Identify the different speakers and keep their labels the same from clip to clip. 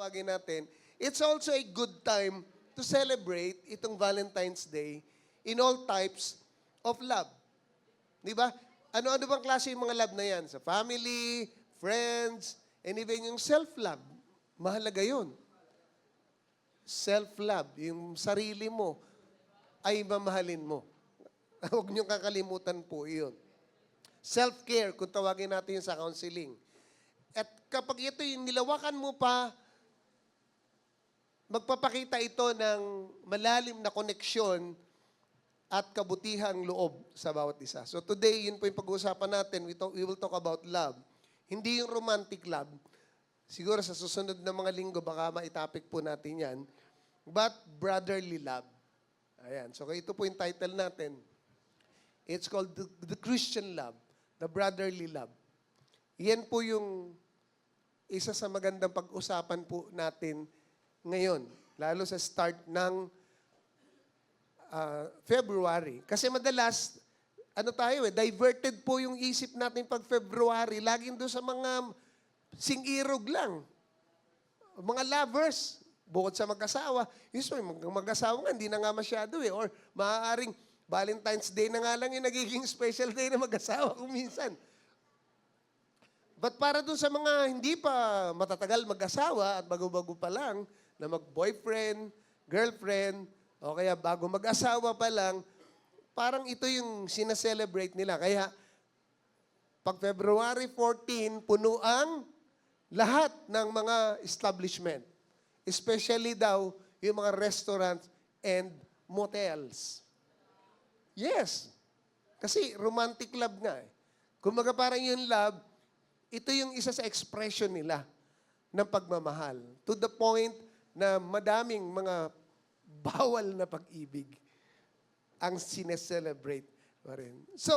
Speaker 1: tawagin natin, it's also a good time to celebrate itong Valentine's Day in all types of love. Di ba? Ano-ano bang klase yung mga love na yan? Sa family, friends, and even yung self-love. Mahalaga yun. Self-love, yung sarili mo ay mamahalin mo. Huwag niyong kakalimutan po yun. Self-care, kung tawagin natin yun sa counseling. At kapag ito yung nilawakan mo pa, magpapakita ito ng malalim na koneksyon at kabutihang loob sa bawat isa. So today, yun po yung pag-uusapan natin. We will talk about love. Hindi yung romantic love. Siguro sa susunod na mga linggo, baka maitapik po natin yan. But brotherly love. Ayan. So ito po yung title natin. It's called the Christian love. The brotherly love. Yan po yung isa sa magandang pag-usapan po natin ngayon. Lalo sa start ng February. Kasi madalas, diverted po yung isip natin pag February. Laging doon sa mga sing-irog lang. Mga lovers, bukod sa mag-asawa. Usually, mag-asawa nga, hindi na nga masyado eh. Or maaaring Valentine's Day na nga lang yung nagiging special day na mag-asawa kung minsan. But para doon sa mga hindi pa matatagal mag-asawa at bago-bago pa lang, na mag-boyfriend, girlfriend, o kaya bago mag-asawa pa lang, parang ito yung sinaselebrate nila. Kaya, pag February 14, puno ang lahat ng mga establishment. Especially daw yung mga restaurants and motels. Yes. Kasi romantic love nga eh. Kumbaga parang yung love, ito yung isa sa expression nila ng pagmamahal. To the point na madaming mga bawal na pag-ibig ang sineselebrate pa rin. So,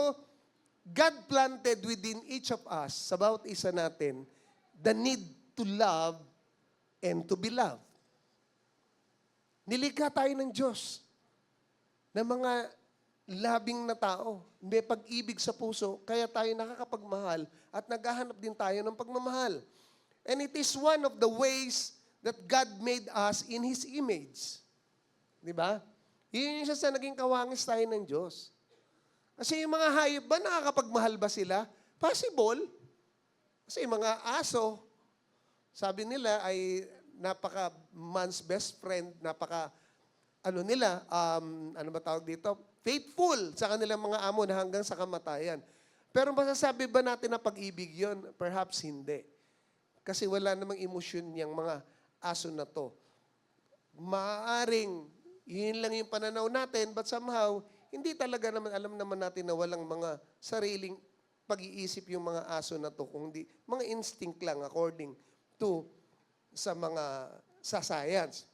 Speaker 1: God planted within each of us, sa bawat isa natin, the need to love and to be loved. Nilikha tayo ng Diyos na mga labing na tao. May pag-ibig sa puso, kaya tayo nakakapagmahal at naghahanap din tayo ng pagmamahal. And it is one of the ways that God made us in His image. Di ba? Yun yung isa sa naging kawangis tayo ng Diyos. Kasi yung mga hayop ba, nakakapagmahal ba sila? Possible. Kasi yung mga aso, sabi nila ay napaka man's best friend, napaka, ano ba tawag dito? Faithful sa kanilang mga amo na hanggang sa kamatayan. Pero masasabi ba natin na pag-ibig yun? Perhaps hindi. Kasi wala namang emosyon niyang mga aso na to. Maaaring, yun lang yung pananaw natin, but somehow, hindi talaga naman, alam naman natin na walang mga sariling pag-iisip yung mga aso na to, kundi mga instinct lang according to sa science.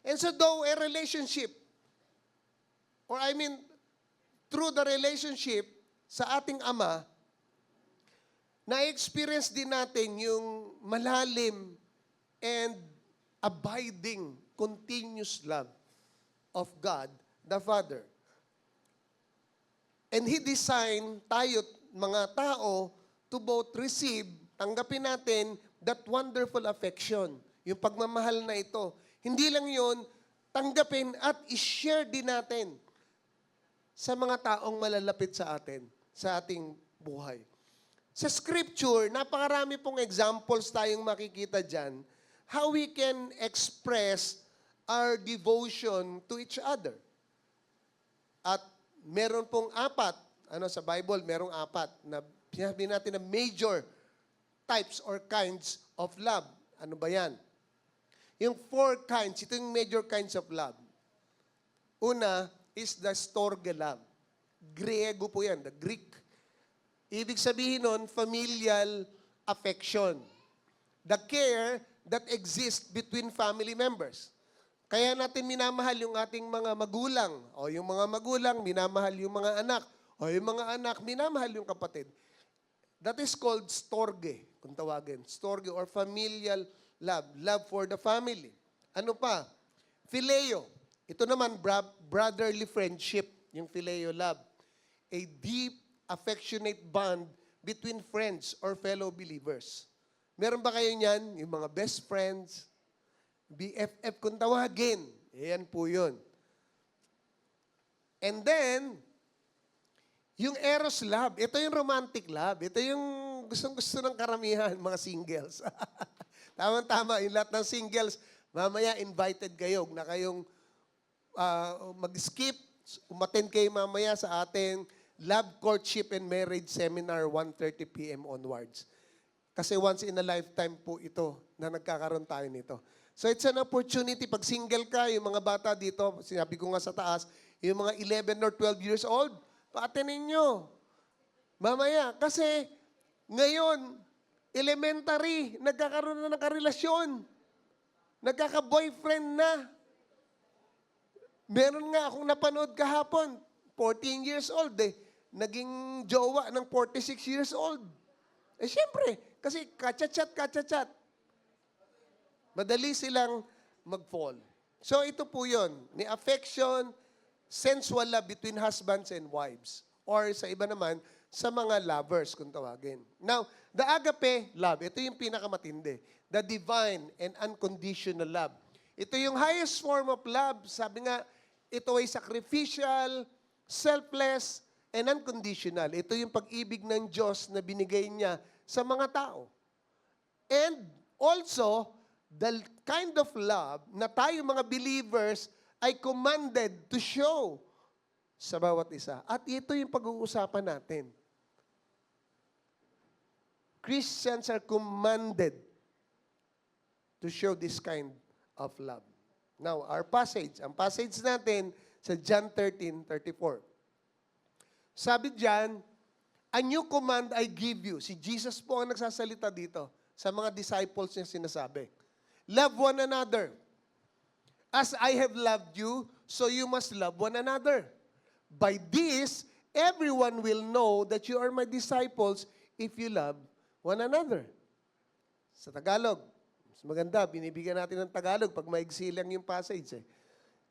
Speaker 1: And so though a relationship, through the relationship sa ating Ama, na-experience din natin yung malalim and abiding, continuous love of God, the Father. And He designed tayo, mga tao, to both receive, tanggapin natin, that wonderful affection, yung pagmamahal na ito. Hindi lang yun, tanggapin at i-share din natin sa mga taong malalapit sa atin, sa ating buhay. Sa Scripture, napakarami pong examples tayong makikita dyan, how we can express our devotion to each other. At meron pong apat, sa Bible, merong apat, na sinabi natin na major types or kinds of love. Ano ba yan? Yung 4 kinds, ito yung major kinds of love. Una is the storge love. Griego po yan, the Greek. Ibig sabihin nun, familial affection. The care that exists between family members. Kaya natin minamahal yung ating mga magulang. O yung mga magulang, minamahal yung mga anak. O yung mga anak, minamahal yung kapatid. That is called storge, kung tawagin. Storge or familial love. Love for the family. Ano pa? Phileo. Ito naman, brotherly friendship, yung phileo love. A deep, affectionate bond between friends or fellow believers. Meron ba kayo niyan? Yung mga best friends, BFF kung tawagin. Ayan po yun. And then, yung Eros love, ito yung romantic love. Ito yung gustong-gusto ng karamihan, mga singles. Tama-tama, yung lahat ng singles, mamaya invited kayo na kayong mag-skip, umattend kayo mamaya sa ating Love, Courtship, and Marriage Seminar 1:30 p.m. onwards. Kasi once in a lifetime po ito na nagkakaroon tayo nito. So it's an opportunity. Pag single ka, yung mga bata dito, sinabi ko nga sa taas, yung mga 11 or 12 years old, paatenin nyo. Mamaya. Kasi ngayon, elementary, nagkakaroon na ng karelasyon. Nagkaka-boyfriend na. Meron nga akong napanood kahapon, 14 years old eh. Naging jowa ng 46 years old. Eh siyempre, kasi kachat-chat. Madali silang mag-fall. So ito po yun, ni affection, sensual love between husbands and wives. Or sa iba naman, sa mga lovers kung tawagin. Now, the agape love, ito yung pinakamatindi. The divine and unconditional love. Ito yung highest form of love. Sabi nga, ito ay sacrificial, selfless, and unconditional. Ito yung pag-ibig ng Diyos na binigay niya sa mga tao. And also, the kind of love na tayo mga believers ay commanded to show sa bawat isa. At ito yung pag-uusapan natin. Christians are commanded to show this kind of love. Now, our passage. Ang passage natin sa John 13:34. Sabi diyan, a new command I give you. Si Jesus po ang nagsasalita dito sa mga disciples niya sinasabi. Love one another. As I have loved you, so you must love one another. By this, everyone will know that you are my disciples if you love one another. Sa Tagalog, mas maganda, binibigyan natin ng Tagalog pag maigsi lang yung passage.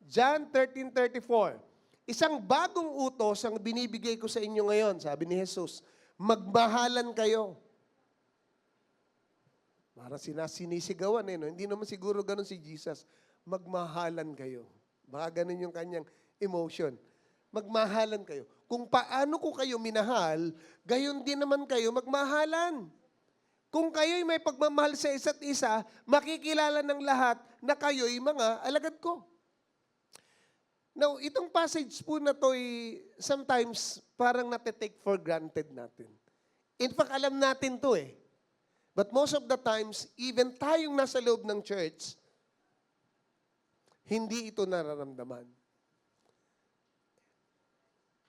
Speaker 1: John 13:34. Isang bagong utos ang binibigay ko sa inyo ngayon, sabi ni Jesus. Magmahalan kayo. Para sinisigawan no? Hindi naman siguro ganun si Jesus. Magmahalan kayo. Baka ganun yung kanyang emotion. Magmahalan kayo. Kung paano ko kayo minahal, gayon din naman kayo magmahalan. Kung kayo'y may pagmamahal sa isa't isa, makikilala ng lahat na kayo'y mga alagad ko. Now, itong passage po na to sometimes parang nate-take for granted natin. In fact, alam natin to eh. But most of the times, even tayong nasa loob ng church, hindi ito nararamdaman.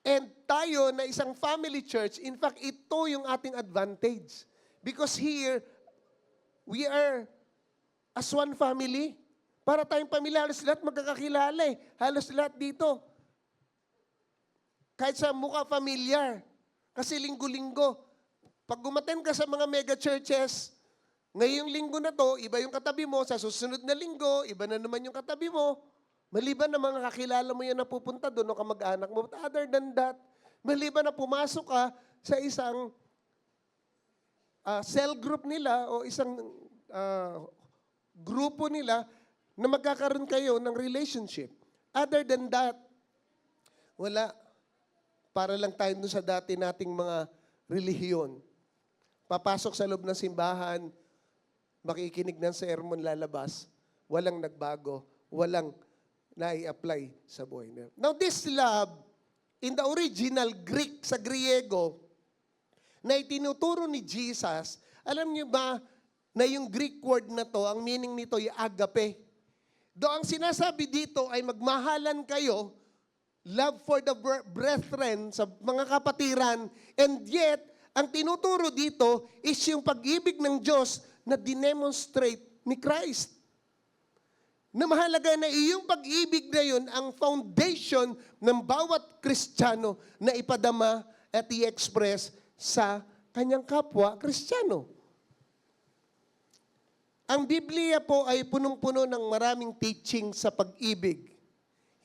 Speaker 1: And tayo na isang family church, in fact, ito yung ating advantage. Because here, we are as one family. Para tayong pamilya, halos lahat magkakakilala eh. Halos lahat dito. Kahit sa mukha familiar. Kasi linggo-linggo. Pag gumaten ka sa mga mega churches, ngayong linggo na to, iba yung katabi mo. Sa susunod na linggo, iba na naman yung katabi mo. Maliban na mga kakilala mo yan na pupunta doon o kamag-anak mo. But other than that, maliban na pumasok ka sa isang cell group nila o isang grupo nila na magkakaroon kayo ng relationship. Other than that, wala. Para lang tayo dun sa dati nating mga relihiyon. Papasok sa loob ng simbahan, makikinig ng sermon, lalabas, walang nagbago, walang nai-apply sa buhay nila. Now this love, in the original Greek, sa Griego, na itinuturo ni Jesus, alam niyo ba na yung Greek word na to, ang meaning nito ay agape. Do ang sinasabi dito ay magmahalan kayo, love for the brethren, sa mga kapatiran, and yet, ang tinuturo dito is yung pag-ibig ng Diyos na dinemonstrate ni Christ. Na mahalaga na iyong pag-ibig na yun ang foundation ng bawat Kristiyano na ipadama at i-express sa kanyang kapwa Kristiyano. Ang Biblia po ay punong-puno ng maraming teaching sa pag-ibig.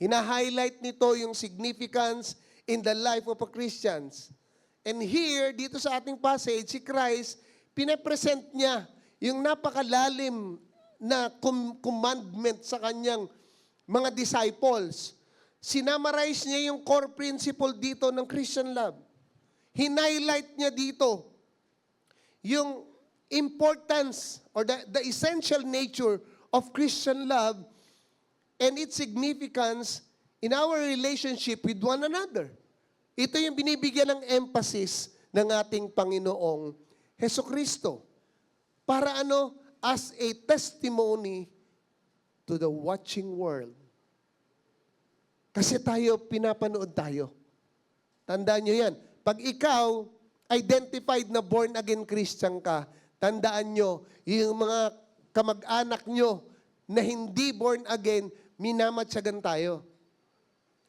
Speaker 1: Hina-highlight nito yung significance in the life of a Christians. And here, dito sa ating passage, si Christ, pinapresent niya yung napakalalim commandment sa kanyang mga disciples. Sinamarize niya yung core principle dito ng Christian love. Hinighlight niya dito yung importance or the essential nature of Christian love and its significance in our relationship with one another. Ito yung binibigyan ng emphasis ng ating Panginoong Hesukristo. Para as a testimony to the watching world. Kasi pinapanood tayo. Tandaan nyo yan. Pag ikaw, identified na born-again Christian ka, tandaan nyo, yung mga kamag-anak nyo na hindi born-again, minamatsagan tayo.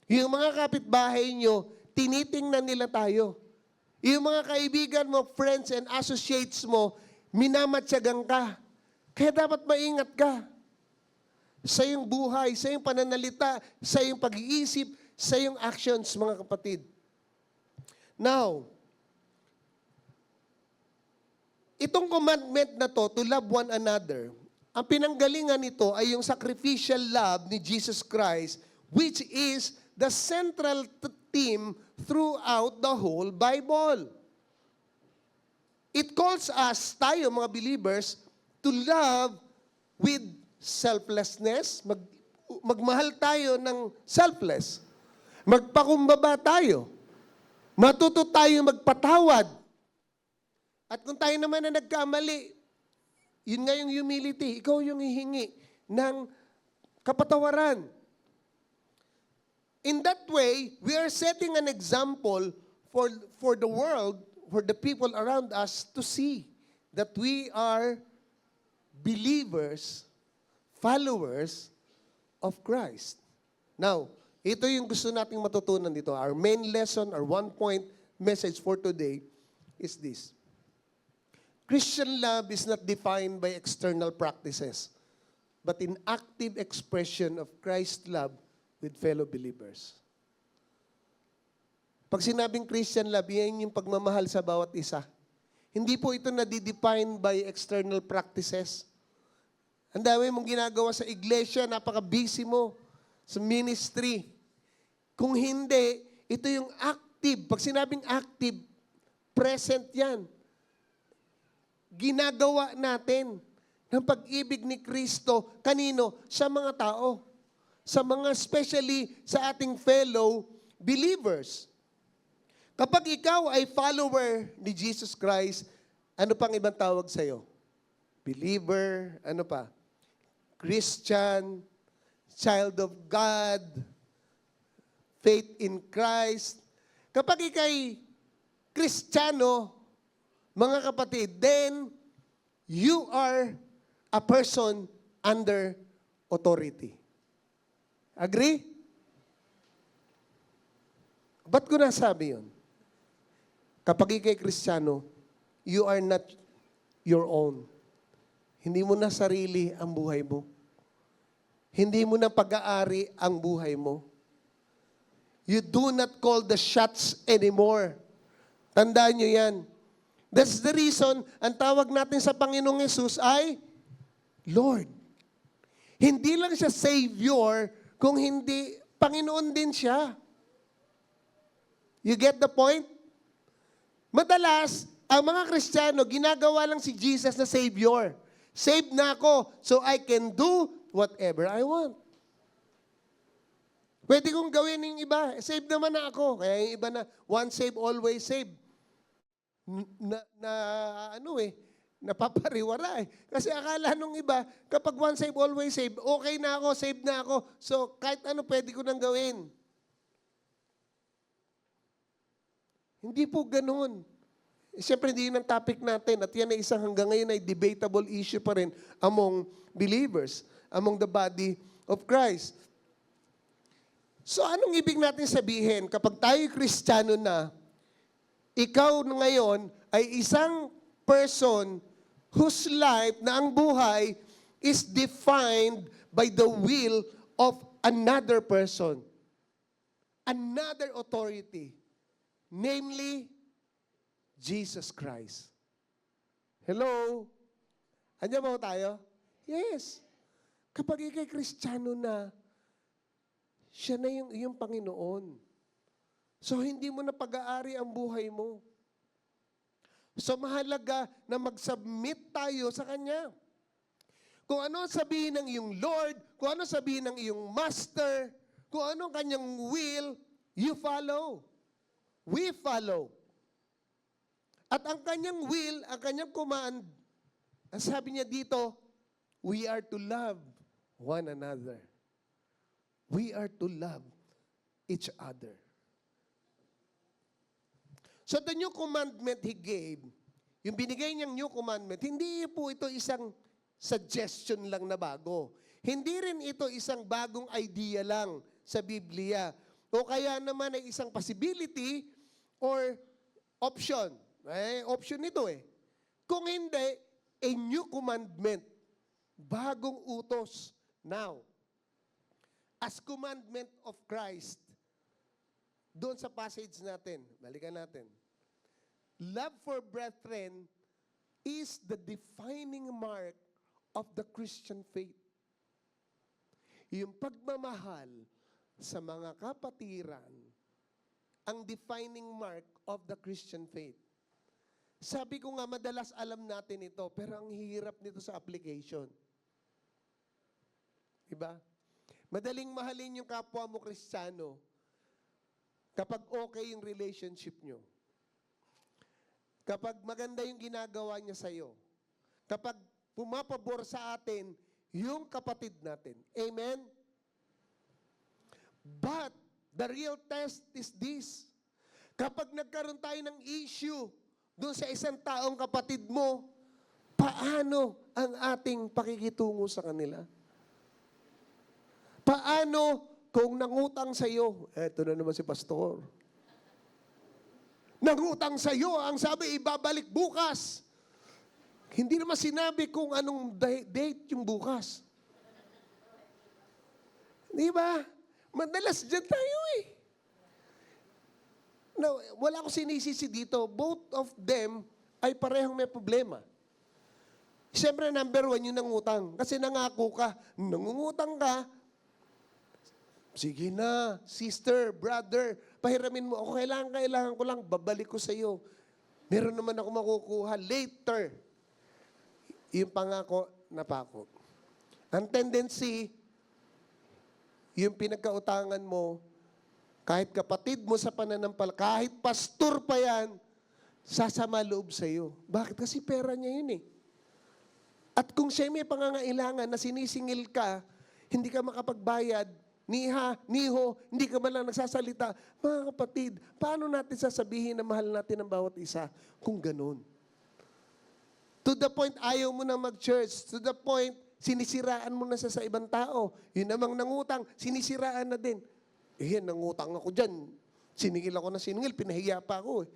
Speaker 1: Yung mga kapitbahay nyo, tinitingnan nila tayo. Yung mga kaibigan mo, friends and associates mo, minamatsagan ka. Kaya dapat maingat ka. Sa iyong buhay, sa iyong pananalita, sa iyong pag-iisip, sa iyong actions, mga kapatid. Now, itong commandment na to love one another, ang pinanggalingan nito ay yung sacrificial love ni Jesus Christ, which is the central theme throughout the whole Bible. It calls us, tayo mga believers, to love with selflessness. Magmahal tayo ng selfless. Magpakumbaba tayo. Matuto tayo magpatawad. At kung tayo naman na nagkamali, yun nga yung humility. Ikaw yung hihingi ng kapatawaran. In that way, we are setting an example for the world, for the people around us to see that we are believers, followers of Christ. Now, ito yung gusto nating matutunan dito. Our main lesson, our one-point message for today is this. Christian love is not defined by external practices, but in active expression of Christ's love with fellow believers. Pag sinabing Christian love, yan yung pagmamahal sa bawat isa. Hindi po ito nadidefine by external practices. Ang dami mong ginagawa sa iglesia, napaka-busy mo sa ministry. Kung hindi, ito yung active. Pag sinabing active, present yan. Ginagawa natin ng pag-ibig ni Kristo. Kanino? Sa mga tao. Sa mga, especially sa ating fellow believers. Kapag ikaw ay follower ni Jesus Christ, ano pang ibang tawag sa'yo? Believer, ano pa? Christian, child of God, faith in Christ. Kapag ikay Kristiyano, mga kapatid, then you are a person under authority. Agree? Ba't ko nasabi yun? Kapag ikay Kristiyano, you are not your own. Hindi mo na sarili ang buhay mo. Hindi mo na pag-aari ang buhay mo. You do not call the shots anymore. Tandaan nyo yan. That's the reason, ang tawag natin sa Panginoong Yesus ay Lord. Hindi lang siya Savior, kung hindi, Panginoon din siya. You get the point? Madalas, ang mga Kristiyano, ginagawa lang si Jesus na Savior. Saved na ako, so I can do whatever I want. Pwede kong gawin yung iba. Saved naman na ako. Kaya yung iba na, once saved, always saved. Napapariwara eh. Kasi akala nung iba, kapag once saved, always saved, okay na ako, saved na ako. So, kahit ano pwede ko nang gawin. Hindi po ganun. Siyempre, hindi yun ang topic natin. At yan ay isang hanggang ngayon ay debatable issue pa rin among believers, among the body of Christ. So, anong ibig natin sabihin? Kapag tayo Kristiyano na, ikaw ngayon ay isang person whose life na ang buhay is defined by the will of another person. Another authority. Namely, Jesus Christ. Hello? Andiyan ba tayo? Yes. Kapag ikay Kristiyano na, siya na yung iyong Panginoon. So, hindi mo na pag-aari ang buhay mo. So, mahalaga na mag-submit tayo sa Kanya. Kung ano sabihin ng iyong Lord, kung ano sabihin ng iyong Master, kung ano ang Kanyang will, you follow. We follow. At ang Kanyang will, ang Kanyang command, ang sabi niya dito, we are to love one another. We are to love each other. So the new commandment He gave, yung binigay niyang new commandment, hindi po ito isang suggestion lang na bago. Hindi rin ito isang bagong idea lang sa Biblia. O kaya naman ay isang possibility or option. Option ito eh. Kung hindi, a new commandment. Bagong utos. Now, as commandment of Christ, doon sa passage natin, balikan natin. Love for brethren is the defining mark of the Christian faith. Yung pagmamahal sa mga kapatiran, ang defining mark of the Christian faith. Sabi ko nga, madalas alam natin ito, pero ang hirap nito sa application. Diba? Madaling mahalin yung kapwa mo Kristiyano kapag okay yung relationship nyo. Kapag maganda yung ginagawa niya sa'yo. Kapag pumapabor sa atin yung kapatid natin. Amen? But, the real test is this. Kapag nagkaroon tayo ng issue doon sa isang taong kapatid mo, paano ang ating pakikitungo sa kanila? Paano kung nangutang sa iyo? Eto na naman si pastor. Nangutang sa iyo, ang sabi, ibabalik bukas. Hindi naman sinabi kung anong date yung bukas. Di ba? Madalas dyan tayo eh. Now, wala akong sinisisi dito. Both of them ay parehong may problema. Siyempre, number one, yung nangutang. Kasi nangako ka, nangungutang ka, sige na, sister, brother, pahiramin mo ako, kailangan ko lang, babalik ko sa iyo. Meron naman ako makukuha later. Yung pangako, napako. Ang tendency, yung pinagkautangan mo, kahit kapatid mo sa pananampal, kahit pastor pa yan, sasama loob sa iyo. Bakit? Kasi pera niya yun eh. At kung siya may pangangailangan na sinisingil ka, hindi ka makapagbayad, niho, hindi ka man lang nagsasalita. Mga kapatid, paano natin sasabihin na mahal natin ang bawat isa kung ganun? To the point, ayaw mo na mag-church. To the point, sinisiraan mo na sa ibang tao. Yun namang nangutang, sinisiraan na din. Yan, nangutang ako dyan. Siningil ako na siningil, pinahiya pa ako.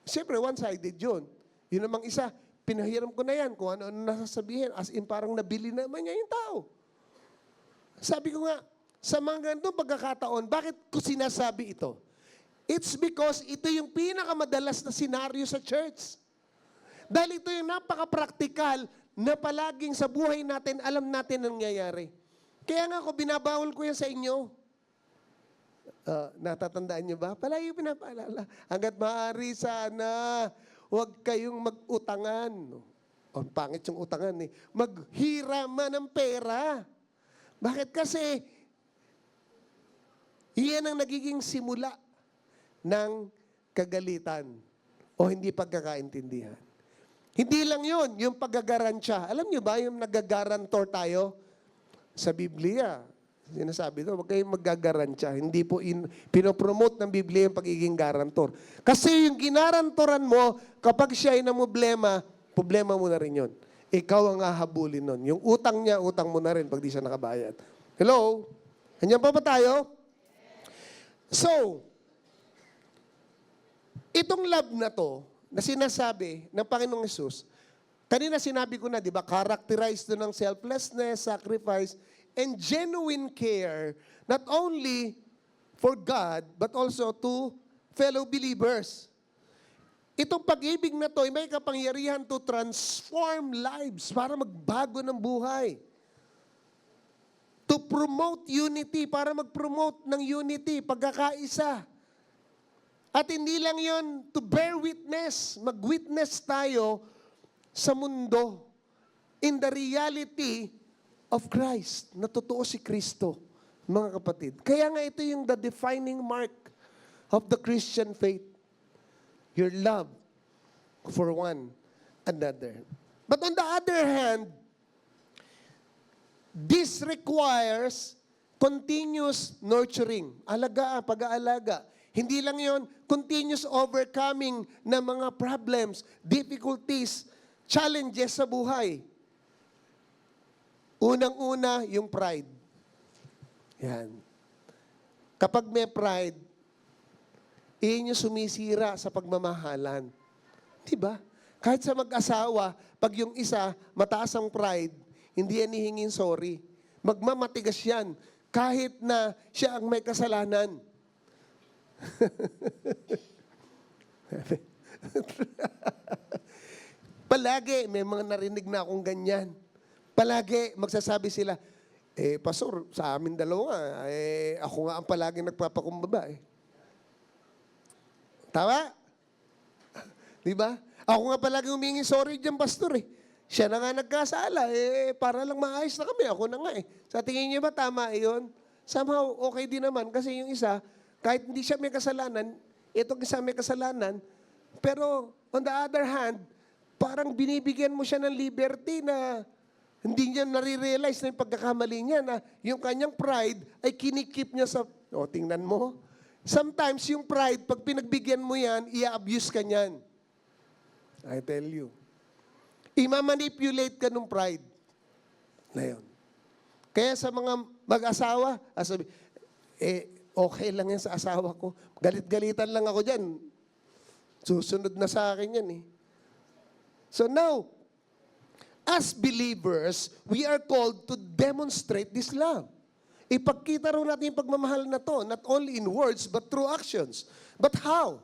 Speaker 1: Siyempre, one-sided yun. Yun namang isa, pinahiram ko na yan kung ano nasasabihin. As in, parang nabili naman niya yung tao. Sabi ko nga, sa mga ganitong pagkakataon, bakit ko sinasabi ito? It's because ito yung pinakamadalas na senaryo sa church. Dahil ito yung napaka-practical na palaging sa buhay natin, alam natin ang nangyayari. Kaya nga ako, binabawal ko yan sa inyo. Natatandaan niyo ba? Palagi pinapaalala. Hanggat maaari sana, huwag kayong mag-utangan. O, pangit yung utangan eh. Maghiraman ng pera. Bakit? Kasi, iyan ang nagiging simula ng kagalitan o hindi pagkakaintindihan. Hindi lang yun, yung paggagaransya. Alam niyo ba, yung nagagarantor tayo sa Biblia, sinasabi doon, huwag kayong maggagaransya. Hindi po pinopromote ng Biblia yung pagiging garantor. Kasi yung ginarantoran mo, kapag siya ay problema mo na rin yun. Ikaw ang hahabulin nun. Yung utang niya, utang mo na rin pag di siya nakabayad. Hello? Andiyan pa ba tayo? So, itong love na to, na sinasabi ng Panginoong Hesus, kanina sinabi ko na, di ba, characterized doon ng selflessness, sacrifice, and genuine care, not only for God, but also to fellow believers. Itong pag-ibig na to, ay may kapangyarihan to transform lives para magbago ng buhay. to promote unity, para mag-promote ng unity, pagkakaisa. At hindi lang yon, to bear witness, mag-witness tayo sa mundo in the reality of Christ, na totoo si Kristo, mga kapatid. Kaya nga ito yung the defining mark of the Christian faith. Your love for one another. But on the other hand, this requires continuous nurturing. Alaga, pag-aalaga. Hindi lang yon, continuous overcoming ng mga problems, difficulties, challenges sa buhay. Unang-una, yung pride. Yan. Kapag may pride, iyon yung sumisira sa pagmamahalan. Diba? Kahit sa mag-asawa, pag yung isa, mataas ang pride, hindi yan hihingin sorry. Magmamatigas yan, kahit na siya ang may kasalanan. Palagi, may mga narinig na akong ganyan. Palagi, magsasabi sila, Pastor, sa amin dalawa, ako nga ang palagi nagpapakumbaba. Tama? Di ba? Ako nga palagi humingi sorry dyan, Pastor. Siya na nga nagkasala. Para lang maayos na kami. Ako na nga . Sa tingin niyo ba tama yun? Somehow, okay din naman. Kasi yung isa, kahit hindi siya may kasalanan, itong isa may kasalanan, pero on the other hand, parang binibigyan mo siya ng liberty na hindi niya nare-realize na yung pagkakamali niya, na yung kanyang pride ay kinikip niya sa, tingnan mo. Sometimes yung pride, pag pinagbigyan mo yan, i-abuse ka niyan. I tell you. Ima-manipulate ka ng pride. Na yun. Kaya sa mga mag-asawa, sabi, okay lang yan sa asawa ko. Galit-galitan lang ako dyan. Susunod na sa akin yan . So now, as believers, we are called to demonstrate this love. Ipagkita rin natin yung pagmamahal na to, not only in words, but through actions. But how?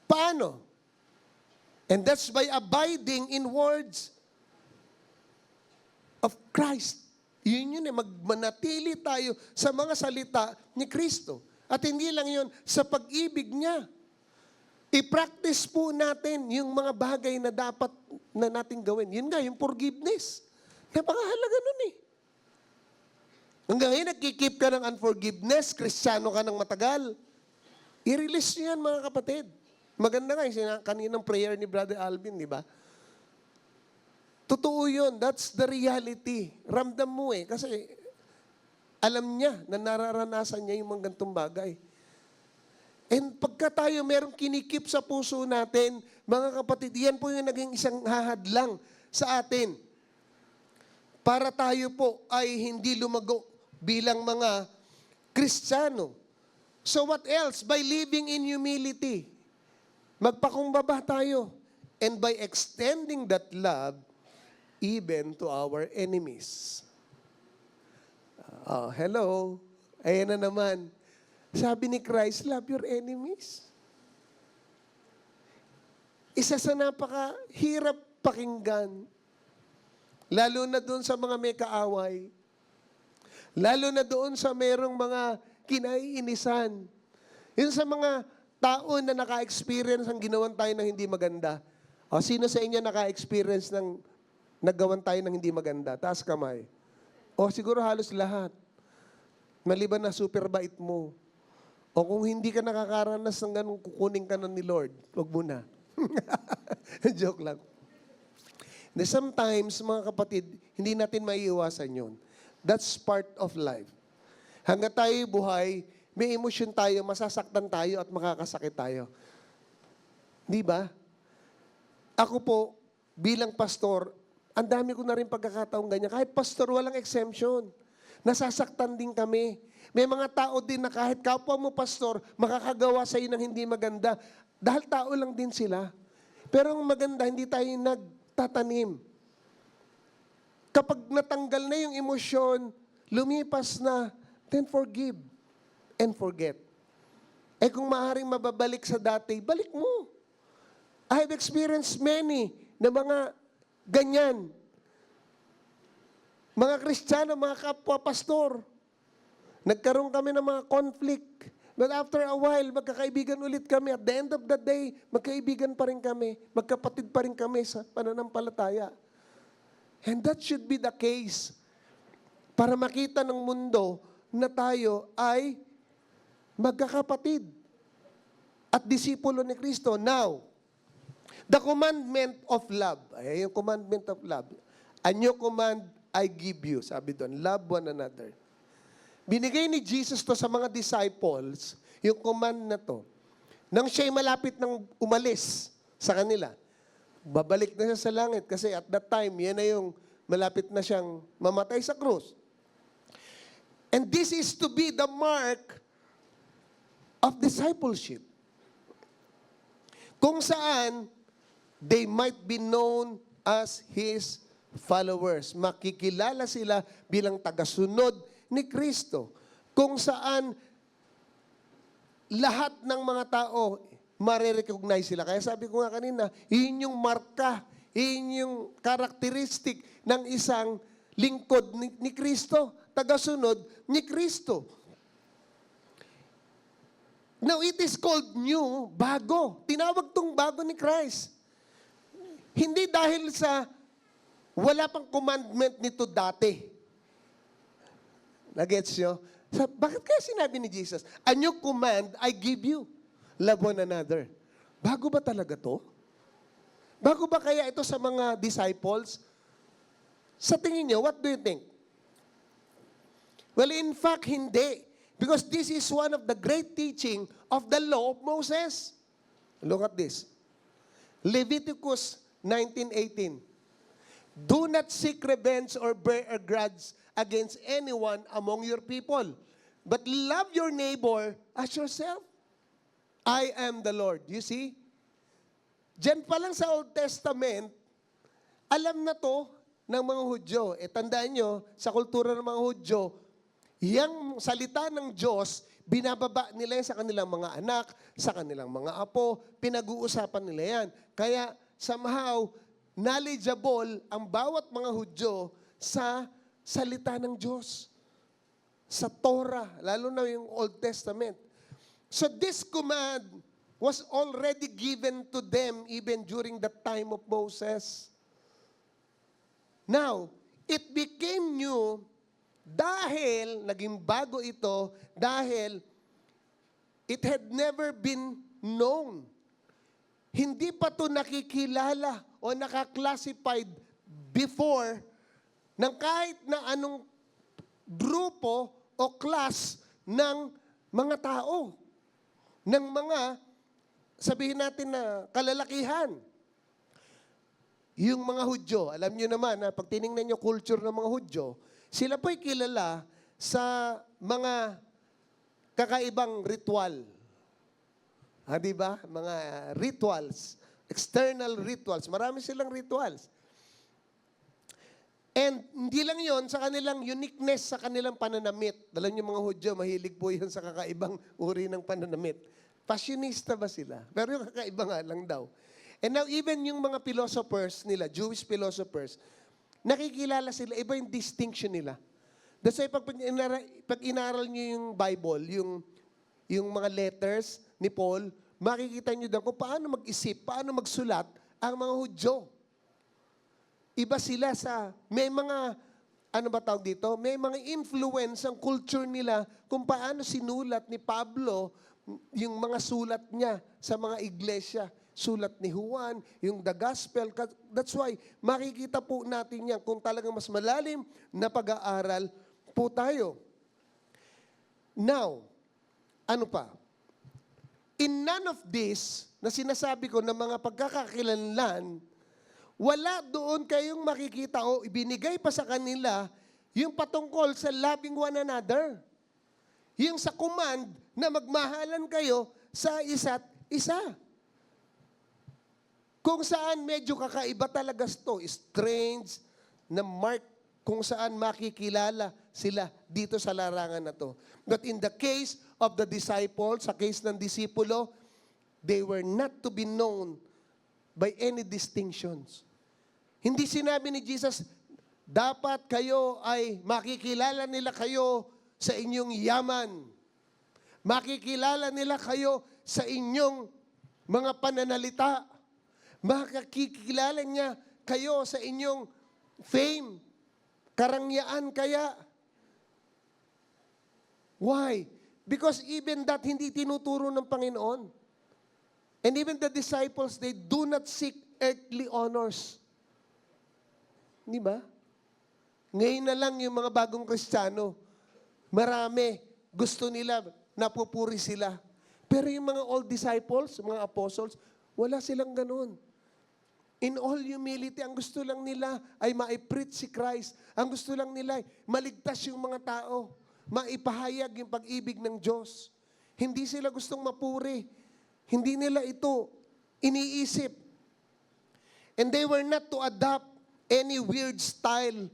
Speaker 1: Paano? And that's by abiding in words of Christ. Yun magmanatili tayo sa mga salita ni Kristo. At hindi lang yun, sa pag-ibig niya. I-practice po natin yung mga bagay na dapat na natin gawin. Yun nga, yung forgiveness. Napakahalaga nun . Hanggang ngayon, nagkikip ka ng unforgiveness, Kristiyano ka ng matagal. I-release nyo yan, mga kapatid. Maganda nga yung kaninang prayer ni Brother Alvin, di ba? Totoo yun. That's the reality. Ramdam mo . Kasi alam niya na nararanasan niya yung mga gantong bagay. And pagka tayo merong kinikip sa puso natin, mga kapatid, yan po yung naging isang hahadlang sa atin. Para tayo po ay hindi lumago bilang mga Kristiyano. So what else? By living in humility. Magpakumbaba tayo. And by extending that love even to our enemies. Hello. Ayan na naman. Sabi ni Christ, love your enemies. Isa sa napakahirap pakinggan. Lalo na doon sa mga may kaaway. Lalo na doon sa merong mga kinaiinisan. Yun sa mga tao na naka-experience ang ginawan tayo ng hindi maganda. Sino sa inyo naka-experience ng nagawan tayo ng hindi maganda? Taas kamay. Siguro halos lahat. Maliban na super bait mo. O kung hindi ka nakakaranas ng ganun, kukunin ka na ni Lord. Huwag mo na. Joke lang. Sometimes, mga kapatid, hindi natin maiiwasan yun. That's part of life. Hanggang tayo buhay, may emosyon tayo, masasaktan tayo at makakasakit tayo. Di ba? Ako po, bilang pastor, ang dami ko na rin pagkakataong ganyan. Kahit pastor, walang exemption. Nasasaktan din kami. May mga tao din na kahit kapwa mo pastor, makakagawa sa iyo ng hindi maganda. Dahil tao lang din sila. Pero ang maganda, hindi tayo nagtatanim. Kapag natanggal na yung emosyon, lumipas na, then forgive and forget. Kung maaaring mababalik sa dati, balik mo. I have experienced many na mga ganyan. Mga Kristiyano, mga kapwa-pastor, nagkaroon kami ng mga conflict. But after a while, magkakaibigan ulit kami. At the end of the day, magkaibigan pa rin kami. Magkapatid pa rin kami sa pananampalataya. And that should be the case para makita ng mundo na tayo ay magkakapatid at disipulo ni Kristo. Now, the commandment of love. Ay, yung commandment of love. A new command I give you. Sabi doon, love one another. Binigay ni Jesus to sa mga disciples, yung command na to. Nang siya'y malapit ng umalis sa kanila, babalik na siya sa langit kasi at that time, yan na yung malapit na siyang mamatay sa krus. And this is to be the mark of discipleship. Kung saan, they might be known as His followers. Makikilala sila bilang tagasunod ni Kristo. Kung saan lahat ng mga tao marirecognize sila. Kaya sabi ko nga kanina, yun yung marka, yun yung karakteristik ng isang lingkod ni Kristo, tagasunod ni Kristo. Now, it is called new, bago. Tinawag tong bago ni Christ. Hindi dahil sa wala pang commandment nito dati. Nagets nyo? Bakit kaya sinabi ni Jesus, a new command I give you, love one another. Bago ba talaga to? Bago ba kaya ito sa mga disciples? Sa tingin nyo, what do you think? Well, in fact, hindi. Because this is one of the great teaching of the law of Moses. Look at this. Leviticus 19:18. Do not seek revenge or bear a grudge against anyone among your people, but love your neighbor as yourself. I am the Lord. You see? Diyan pa lang sa Old Testament, alam na to ng mga Hudyo. Tandaan nyo, sa kultura ng mga Hudyo, yung salita ng Diyos, binababa nila yan sa kanilang mga anak, sa kanilang mga apo, pinag-uusapan nila yan. Kaya somehow, knowledgeable ang bawat mga Hudyo sa salita ng Diyos. Sa Torah, lalo na yung Old Testament. So this command was already given to them even during the time of Moses. Now, it became new dahil, naging bago ito, dahil it had never been known. Hindi pa ito nakikilala o nakaklassified before ng kahit na anong grupo o class ng mga tao. Ng mga, sabihin natin na kalalakihan. Yung mga Hudyo, alam nyo naman, pag tinignan nyo culture ng mga Hudyo, sila po'y kilala sa mga kakaibang ritual. Di ba? Mga rituals, external rituals. Marami silang rituals. And hindi lang yon sa kanilang uniqueness sa kanilang pananamit. Alam niyo mga Hudyo, mahilig po yun sa kakaibang uri ng pananamit. Passionista ba sila? Pero yung kakaiba nga lang daw. And now even yung mga philosophers nila, Jewish philosophers, nakikilala sila, iba yung distinction nila. That's why pag inaral niyo yung Bible, yung mga letters ni Paul, makikita niyo doon kung paano mag-isip, paano magsulat ang mga Hudyo. Iba sila sa, may mga, ano ba tawag dito? May mga influence ang culture nila kung paano sinulat ni Pablo yung mga sulat niya sa mga iglesia. Sulat ni Juan, yung the gospel. That's why, makikita po natin yan kung talagang mas malalim na pag-aaral po tayo. Now, ano pa? In none of this, na sinasabi ko na mga pagkakakilanlan, wala doon kayong makikita o ibinigay pa sa kanila yung patungkol sa loving one another. Yung sa command na magmahalan kayo sa isa't isa. Kung saan medyo kakaiba talaga ito, strange na mark kung saan makikilala sila dito sa larangan na to. But in the case of the disciples, sa case ng disipulo, they were not to be known by any distinctions. Hindi sinabi ni Jesus, dapat kayo ay makikilala nila kayo sa inyong yaman. Makikilala nila kayo sa inyong mga pananalita. Makikilala niya kayo sa inyong fame, karangyaan kaya. Why? Because even that hindi tinuturo ng Panginoon. And even the disciples, they do not seek earthly honors. Di ba? Ngayon na lang yung mga bagong Kristiyano, marami, gusto nila, napupuri sila. Pero yung mga old disciples, mga apostles, wala silang ganun. In all humility, ang gusto lang nila ay ma-preach si Christ. Ang gusto lang nila ay maligtas yung mga tao. Maipahayag yung pag-ibig ng Diyos. Hindi sila gustong mapuri. Hindi nila ito iniisip. And they were not to adopt any weird style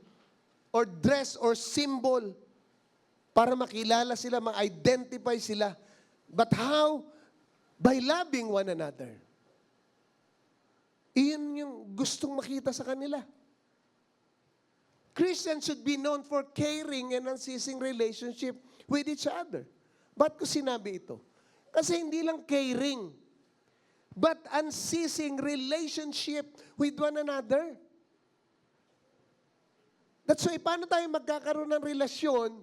Speaker 1: or dress or symbol para makilala sila, ma-identify sila. But how? By loving one another. Iyon yung gustong makita sa kanila. Christians should be known for caring and unceasing relationship with each other. Ba't ko sinabi ito? Kasi hindi lang caring, but unceasing relationship with one another. That's why, paano tayo magkakaroon ng relasyon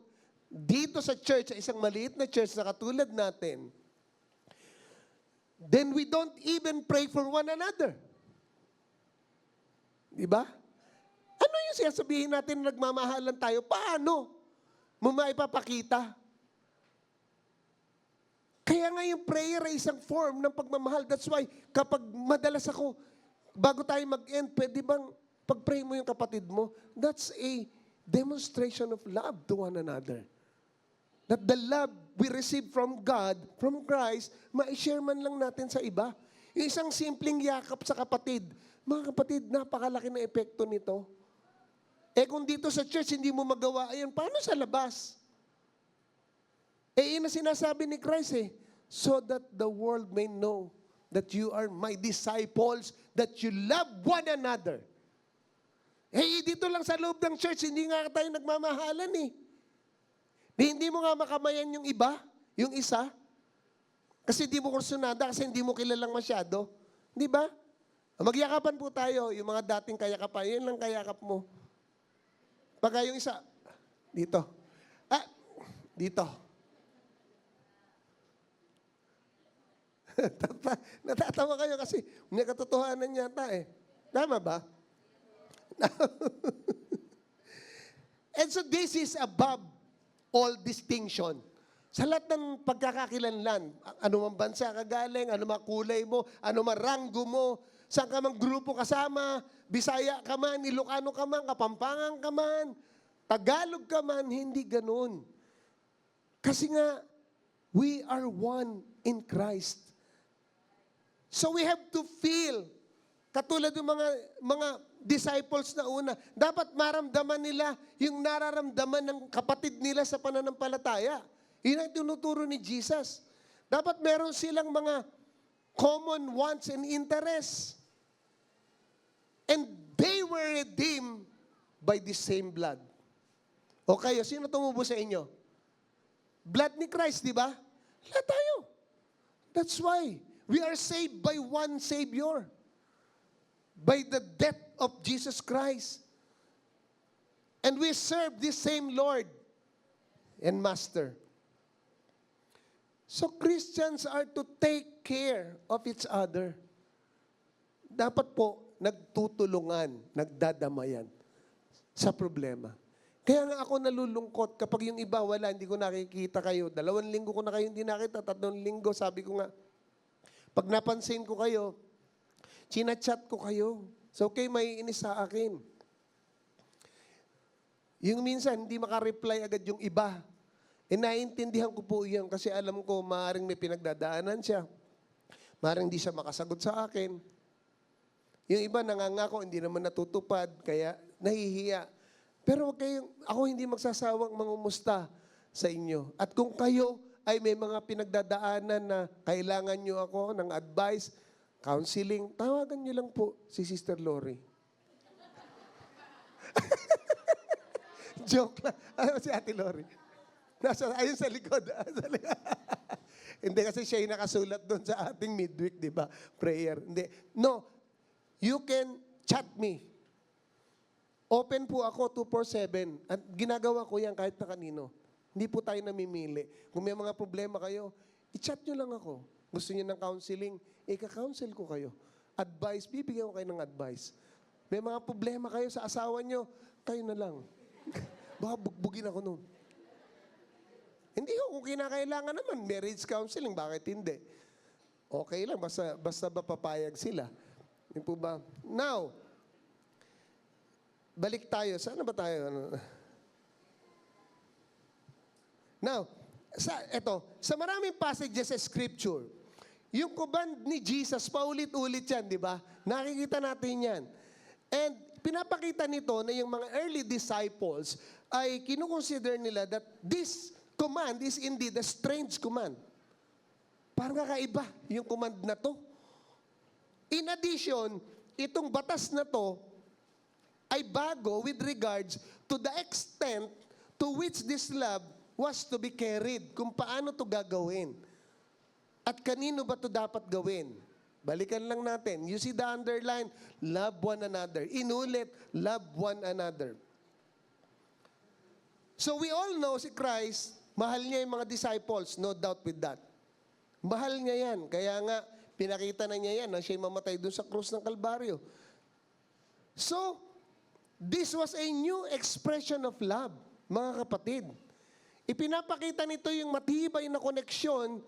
Speaker 1: dito sa church, sa isang maliit na church na katulad natin, then we don't even pray for one another. Di ba? Ano yung sinasabihin natin na nagmamahalan tayo? Paano mo maipapakita? Kaya nga yung prayer ay isang form ng pagmamahal. That's why, kapag madalas ako, bago tayo mag-end, pwede bang pag-pray mo yung kapatid mo? That's a demonstration of love to one another. That the love we receive from God, from Christ, ma-share man lang natin sa iba. Yung isang simpleng yakap sa kapatid. Mga kapatid, napakalaki na epekto nito. Eh kung dito sa church, hindi mo magawa, ayun, paano sa labas? Eh yun na sinasabi ni Christ eh, so that the world may know that you are my disciples, that you love one another. Eh dito lang sa loob ng church, hindi nga tayo nagmamahalan eh. Hindi mo nga makamayan yung iba, yung isa. Kasi hindi mo kursunada, kasi hindi mo kilalang masyado. Di ba? Magyakapan po tayo, yung mga dating kayakapan, yun lang kayakap mo. Pagka yung isa, dito. Dito. Natatawa kayo kasi may katotohanan yata eh. Tama ba? And so this is above all distinction. Sa lahat ng pagkakakilanlan, ano mang bansa ka galing, ano mang kulay mo, ano mang ranggo mo, saan ka mang grupo kasama, Bisaya ka man, Ilocano ka man, Kapampangan ka man, Tagalog ka man, hindi ganun. Kasi nga, we are one in Christ. So we have to feel, katulad ng mga disciples na una, dapat maramdaman nila yung nararamdaman ng kapatid nila sa pananampalataya. Yun ang tinuturo ni Jesus. Dapat meron silang mga common wants and interests. And they were redeemed by the same blood. O kayo, sino tumubo sa inyo? Blood ni Christ, di ba? Lahat tayo. That's why we are saved by one Savior. By the death of Jesus Christ. And we serve this same Lord and Master. So Christians are to take care of each other. Dapat po, nagtutulungan, nagdadamayan sa problema. Kaya nga ako nalulungkot kapag yung iba wala, hindi ko nakikita kayo. 2 linggo ko na kayo hindi nakita, 3 linggo, sabi ko nga, pag napansin ko kayo, chinachat ko kayo. So, okay, may inis sa akin. Yung minsan, hindi makareply agad yung iba. E naiintindihan ko po yan kasi alam ko maaaring may pinagdadaanan siya. Maaaring hindi siya makasagot sa akin. Yung iba nangangako, hindi naman natutupad, kaya nahihiya. Pero ako hindi magsasawang mangumusta sa inyo. At kung kayo ay may mga pinagdadaanan na kailangan nyo ako ng advice, counseling, tawagan nyo lang po si Sister Lori. Joke lang. Ano si Ate Lori? Ayun sa likod. Hindi kasi siya yung nakasulat doon sa ating midweek, di ba? Prayer. Hindi. No, you can chat me. Open po ako 247. At ginagawa ko yan kahit na kanino. Hindi po tayo namimili. Kung may mga problema kayo, i-chat nyo lang ako. Gusto nyo ng counseling, ika-counsel ko kayo. Advice, bibigyan ko kayo ng advice. May mga problema kayo sa asawa nyo, kayo na lang. Baka bugbugin ako nun. Hindi ko, kung kinakailangan naman, marriage counseling, bakit hindi? Okay lang, basta papayag sila. Yun po ba? Now, balik tayo. Saan na ba tayo? Now, sa maraming passages sa Scripture, yung command ni Jesus, paulit-ulit yan, di ba? Nakikita natin yan. And pinapakita nito na yung mga early disciples ay kinukonsider nila that this command is indeed a strange command. Parang kakaiba yung command na to. In addition, itong batas na to ay bago with regards to the extent to which this love was to be carried. Kung paano to gagawin. At kanino ba to dapat gawin? Balikan lang natin. You see the underline, love one another. Inulit, love one another. So we all know si Christ, mahal niya yung mga disciples, no doubt with that. Mahal niya yan. Kaya nga, pinakita na niya yan na siya'y mamatay doon sa krus ng Kalbaryo. So, this was a new expression of love, mga kapatid. Ipinapakita nito yung matibay na koneksyon,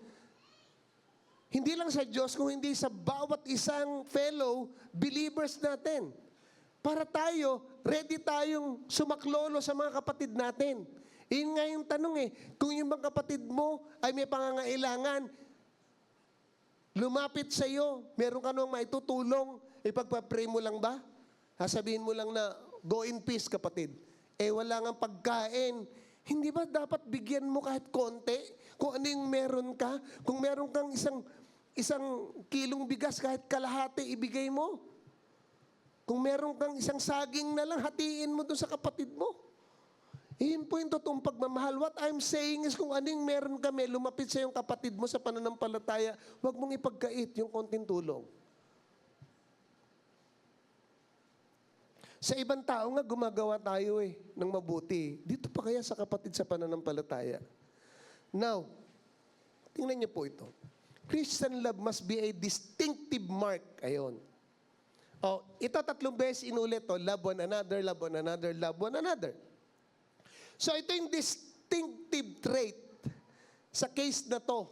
Speaker 1: hindi lang sa Diyos, kung hindi sa bawat isang fellow believers natin. Para tayo, ready tayong sumaklolo sa mga kapatid natin. Yun nga yung tanong kung yung mga kapatid mo ay may pangangailangan, lumapit sa iyo, meron ka nung maitutulong, ipagpa-pray mo lang ba? Sasabihin mo lang na, go in peace, kapatid. Wala nga pagkain. Hindi ba dapat bigyan mo kahit konti? Kung ano yung meron ka? Kung meron kang isang kilong bigas, kahit kalahati, ibigay mo. Kung meron kang isang saging na lang, hatiin mo doon sa kapatid mo. Iyon po yung totoong pagmamahal. What I'm saying is kung anong meron kami, lumapit sa yung kapatid mo sa pananampalataya, huwag mong ipagkait yung konting tulong. Sa ibang tao nga, gumagawa tayo ng mabuti. Dito pa kaya sa kapatid sa pananampalataya? Now, tingnan niyo po ito. Christian love must be a distinctive mark. Ayon. Ito 3 beses inulit. Love one another, love one another, love one another. So ito yung distinctive trait sa case na to,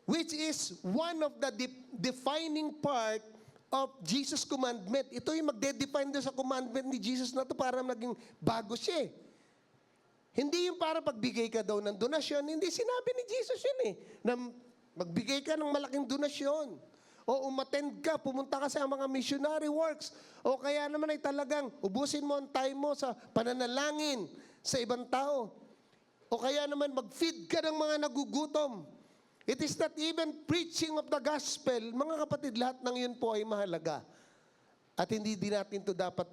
Speaker 1: which is one of the defining part of Jesus' commandment. Ito yung magde-define doon sa commandment ni Jesus na to para maging bago siya. Hindi yung para pagbigay ka daw ng donasyon. Hindi, sinabi ni Jesus yun na magbigay ka ng malaking donasyon. O umattend ka, pumunta ka sa mga missionary works. O kaya naman ay talagang ubusin mo ang time mo sa pananalangin sa ibang tao. O kaya naman mag-feed ka ng mga nagugutom. It is not even preaching of the gospel. Mga kapatid, lahat ng yun po ay mahalaga. At hindi din natin ito dapat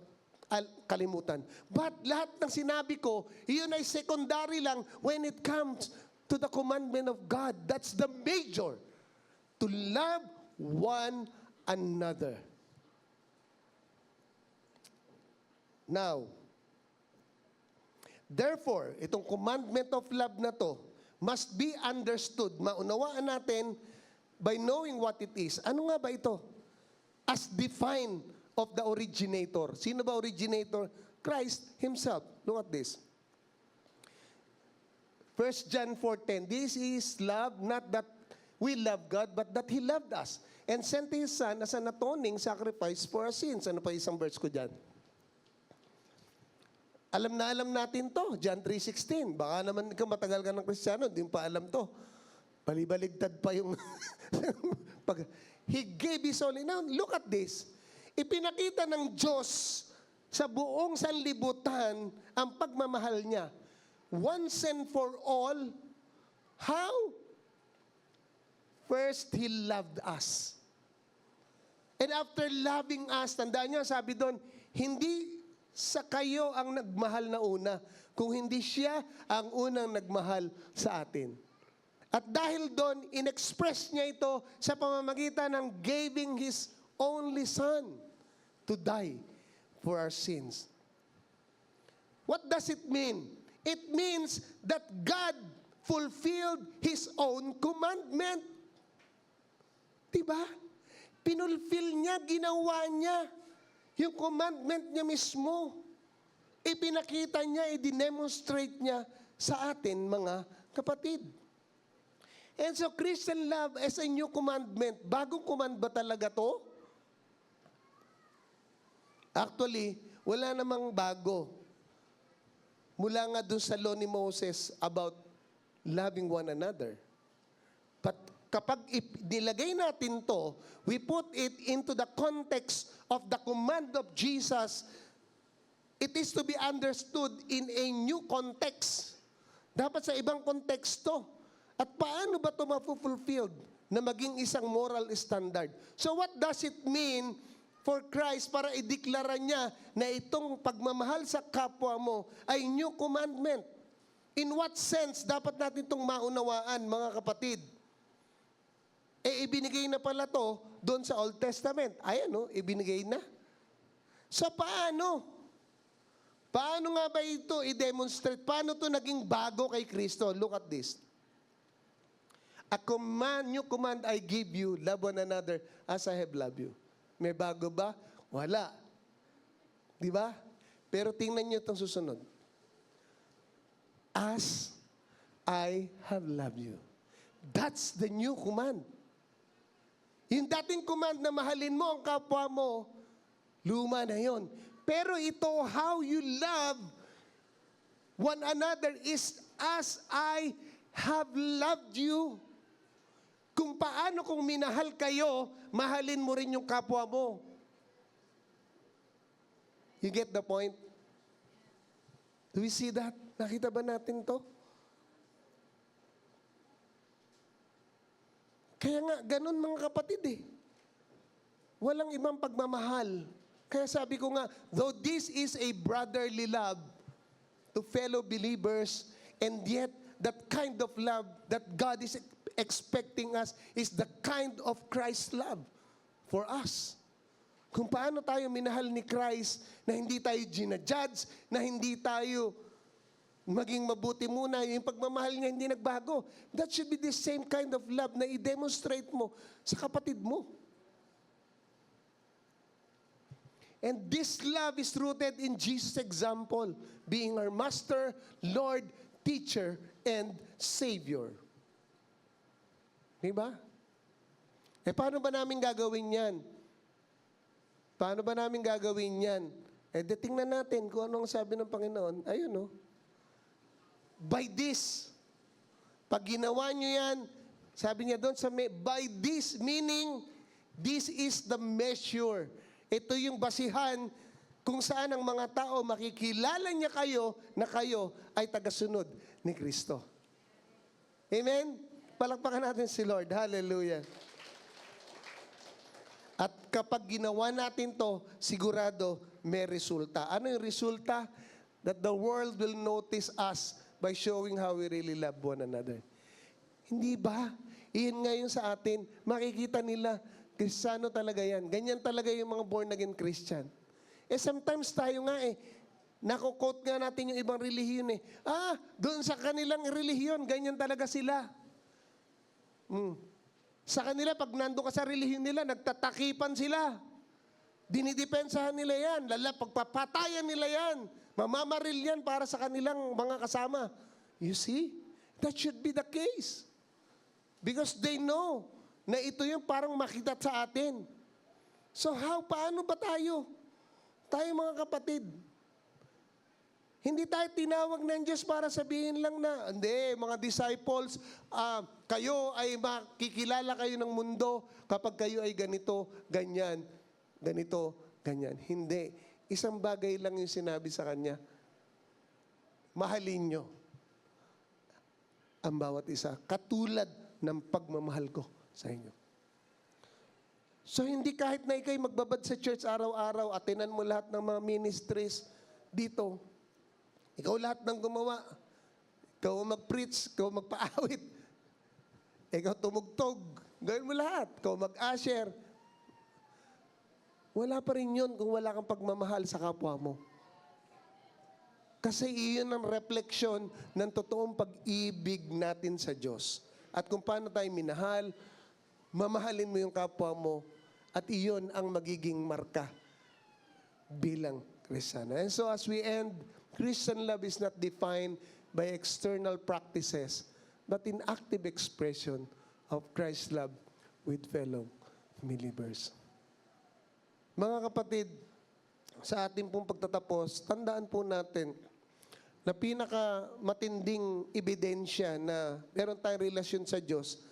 Speaker 1: kalimutan. But lahat ng sinabi ko, iyon ay secondary lang when it comes to the commandment of God. That's the major. To love one another. Now, therefore, itong commandment of love na to must be understood. Maunawaan natin by knowing what it is. Ano nga ba ito? As defined of the originator. Sino ba originator? Christ Himself. Look at this. 1 John 4:10. This is love, not that we love God, but that He loved us and sent His Son as an atoning sacrifice for our sins. Ano pa isang verse ko dyan? Alam na alam natin to, John 3:16. Baka naman ikaw matagal ka ng Kristiyano, hindi mo pa alam to. Balibaligtad pa yung... He gave His only... Now, look at this. Ipinakita ng Diyos sa buong sanlibutan ang pagmamahal niya. Once and for all, how? First, He loved us. And after loving us, tandaan niyo, sabi doon, hindi sa kayo ang nagmahal na una, kung hindi siya ang unang nagmahal sa atin. At dahil doon, in-express niya ito sa pamamagitan ng giving His only Son to die for our sins. What does it mean? It means that God fulfilled His own commandment. Diba? Pinulfill niya, ginawa niya yung commandment niya mismo. Ipinakita niya, i-demonstrate niya sa atin, mga kapatid. And so, Christian love as a new commandment. Bagong command ba talaga to? Actually, wala namang bago. Mula nga dun sa law ni Moses about loving one another. But kapag nilagay natin to, we put it into the context of the command of Jesus, it is to be understood in a new context. Dapat sa ibang konteksto. At paano ba ito ma-fulfilled na maging isang moral standard? So what does it mean for Christ para ideklara niya na itong pagmamahal sa kapwa mo ay new commandment? In what sense dapat natin itong maunawaan, mga kapatid? Ibinigay na pala to doon sa Old Testament. Ayan, ibinigay na. So paano? Paano nga ba ito i-demonstrate? Paano ito naging bago kay Kristo? Look at this. A command, new command I give you, love one another as I have loved you. May bago ba? Wala. Di ba? Pero tingnan niyo itong susunod. As I have loved you. That's the new command. Yung dating command na mahalin mo ang kapwa mo, luma na yon. Pero ito, how you love one another is as I have loved you. Kung paano kung minahal kayo, mahalin mo rin yung kapwa mo. You get the point? Do we see that? Nakita ba natin to? Kaya nga, ganun mga kapatid eh. Walang ibang pagmamahal. Kaya sabi ko nga, though this is a brotherly love to fellow believers, and yet that kind of love that God is expecting us is the kind of Christ's love for us. Kung paano tayo minahal ni Christ na hindi tayo ginajudge, na hindi tayo maging mabuti muna, yung pagmamahal niya hindi nagbago. That should be the same kind of love na i-demonstrate mo sa kapatid mo. And this love is rooted in Jesus' example, being our Master, Lord, Teacher, and Savior. Diba? Paano ba namin gagawin yan? Paano ba namin gagawin yan? Tingnan natin kung anong sabi ng Panginoon. Ayun, by this, pag ginawa nyo yan, sabi niya doon sa by this, meaning, this is the measure. Ito yung basihan kung saan ang mga tao makikilala niya kayo na kayo ay tagasunod ni Kristo. Amen? Palakpakan natin si Lord. Hallelujah. At kapag ginawa natin to, sigurado may resulta. Ano yung resulta? That the world will notice us by showing how we really love one another. Hindi ba? Iyan ngayon sa atin, makikita nila, Kristiyano talaga yan. Ganyan talaga yung mga born again Christian. Sometimes tayo nga nako-quote nga natin yung ibang relihiyon doon sa kanilang relihiyon, ganyan talaga sila. Sa kanila, pag nando ka sa relihiyon nila, nagtatakipan sila. Dinidepensahan nila yan. Pagpapatayan nila yan. Mamamaril yan para sa kanilang mga kasama. You see? That should be the case. Because they know na ito yung parang makita sa atin. So paano ba tayo? Tayo mga kapatid. Hindi tayo tinawag ng Diyos para sabihin lang na, hindi, mga disciples, kayo ay makikilala kayo ng mundo kapag kayo ay ganito, ganyan, ganito, ganyan. Hindi. Isang bagay lang yung sinabi sa kanya. Mahalin nyo ang bawat isa. Katulad ng pagmamahal ko sa inyo. So, hindi kahit na ikay magbabad sa church araw-araw, atinan mo lahat ng mga ministries, dito. Ikaw lahat ng gumawa. Ikaw ang mag-preach, ikaw ang magpaawit. Ikaw tumugtog. Gawin mo lahat. Ikaw mag-usher. Wala pa rin yun kung wala kang pagmamahal sa kapwa mo. Kasi iyon ang refleksyon ng totoong pag-ibig natin sa Diyos. At kung paano tayo minahal, mamahalin mo yung kapwa mo, at iyon ang magiging marka bilang Kristiyano. And so as we end, Christian love is not defined by external practices, but in active expression of Christ's love with fellow believers. Mga kapatid, sa ating pong pagtatapos, tandaan po natin na pinakamatinding ebidensya na meron tayong relasyon sa Diyos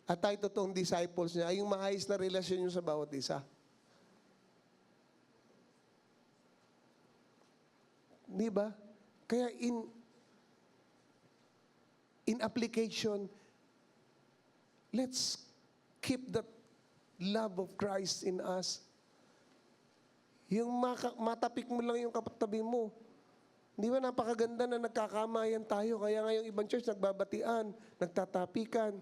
Speaker 1: at tayo totoong disciples niya ay yung maayos na relasyon niyo sa bawat isa. Di ba? Kaya in application, let's keep that love of Christ in us. Yung matapik mo lang yung katabi mo. Di ba napakaganda na nagkakamayan tayo? Kaya nga yung ibang church nagbabatian, nagtatapikan.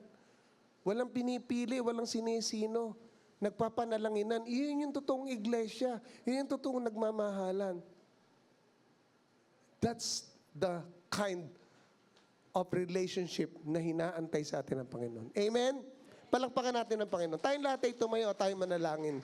Speaker 1: Walang pinipili, walang sinisino. Nagpapanalanginan. Iyon yung totoong iglesia. Iyon yung totoong nagmamahalan. That's the kind of relationship na hinaantay sa atin ng Panginoon. Amen? Palakpakan natin ng Panginoon. Tayong lahat ay tumayo at tayo manalangin.